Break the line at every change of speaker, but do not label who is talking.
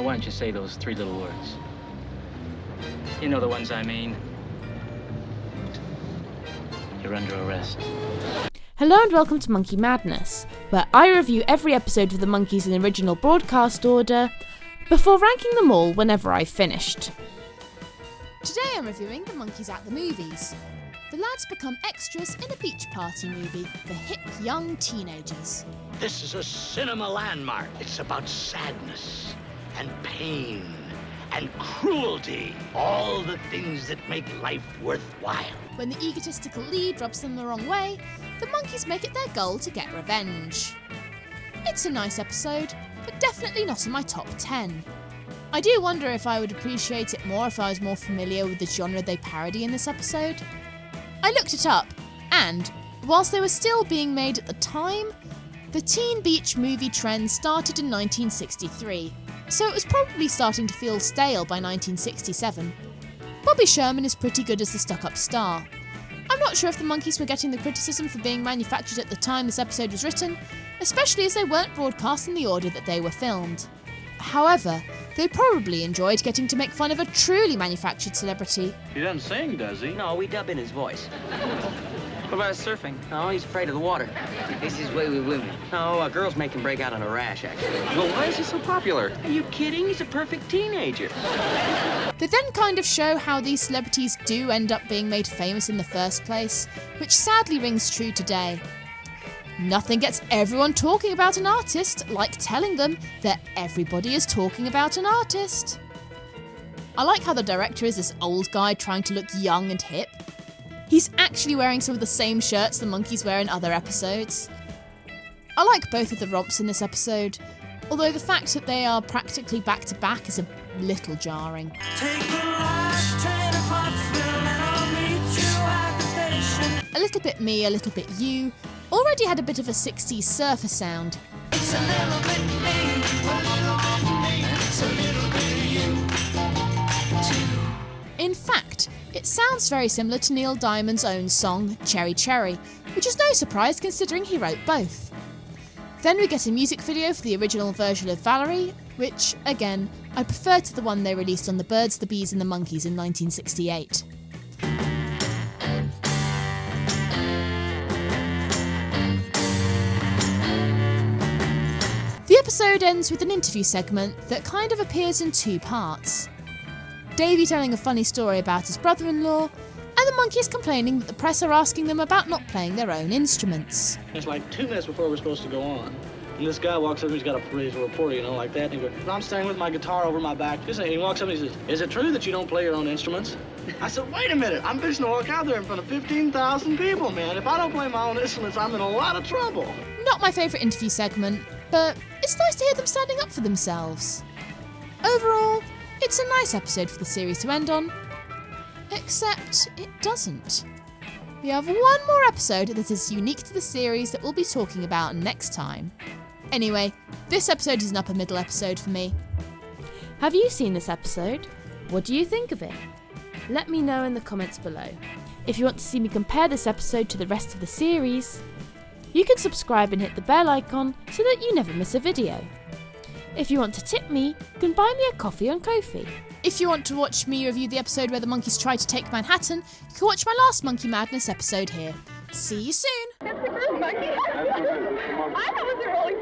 Now, why don't you say those 3 little words? You know the ones I mean. You're under arrest.
Hello and welcome to Monkey Madness, where I review every episode of the Monkees in original broadcast order, before ranking them all whenever I've finished. Today I'm reviewing The Monkees at the Movies. The lads become extras in a beach party movie for hip young teenagers.
This is a cinema landmark. It's about sadness and pain and cruelty. All the things that make life worthwhile.
When the egotistical lead rubs them the wrong way, the Monkees make it their goal to get revenge. It's a nice episode, but definitely not in my top 10. I do wonder if I would appreciate it more if I was more familiar with the genre they parody in this episode. I looked it up, and, whilst they were still being made at the time, the teen beach movie trend started in 1963, so it was probably starting to feel stale by 1967. Bobby Sherman is pretty good as the stuck-up star. I'm not sure if the Monkees were getting the criticism for being manufactured at the time this episode was written, especially as they weren't broadcast in the order that they were filmed. However, they probably enjoyed getting to make fun of a truly manufactured celebrity.
He doesn't sing, does he?
No, we dub in his voice.
What about his surfing?
No, he's afraid of the water. This is way with women. No, girls make him break out in a rash, actually.
Well, why is he so popular?
Are you kidding? He's a perfect teenager.
They then kind of show how these celebrities do end up being made famous in the first place, which sadly rings true today. Nothing gets everyone talking about an artist like telling them that everybody is talking about an artist. I like how the director is this old guy trying to look young and hip. He's actually wearing some of the same shirts the Monkees wear in other episodes. I like both of the romps in this episode, although the fact that they are practically back to back is a little jarring. A Little Bit Me, A Little Bit You already had a bit of a 60s surfer sound. It's a little bit me, a little bit me, it's a little bit of you, too. In fact, it sounds very similar to Neil Diamond's own song, Cherry Cherry, which is no surprise considering he wrote both. Then we get a music video for the original version of Valerie, which, again, I prefer to the one they released on The Birds, the Bees and the Monkees in 1968. The episode ends with an interview segment that kind of appears in 2 parts. Davey telling a funny story about his brother-in-law, and the Monkees complaining that the press are asking them about not playing their own instruments.
It's like 2 minutes before we're supposed to go on. And this guy walks up and he's got a reporter, like that. And he goes, I'm standing with my guitar over my back. And he walks up and he says, is it true that you don't play your own instruments? I said, wait a minute. I'm fixing to walk out there in front of 15,000 people, man. If I don't play my own instruments, I'm in a lot of trouble.
Not my favourite interview segment, but it's nice to hear them standing up for themselves. Overall, it's a nice episode for the series to end on, except it doesn't. We have one more episode that is unique to the series that we'll be talking about next time. Anyway, this episode is an upper middle episode for me. Have you seen this episode? What do you think of it? Let me know in the comments below. If you want to see me compare this episode to the rest of the series, you can subscribe and hit the bell icon so that you never miss a video. If you want to tip me, you can buy me a coffee on Ko-fi. If you want to watch me review the episode where the Monkees try to take Manhattan, you can watch my last Monkey Madness episode here. See you soon!
That's the first monkey. I thought it was a rolling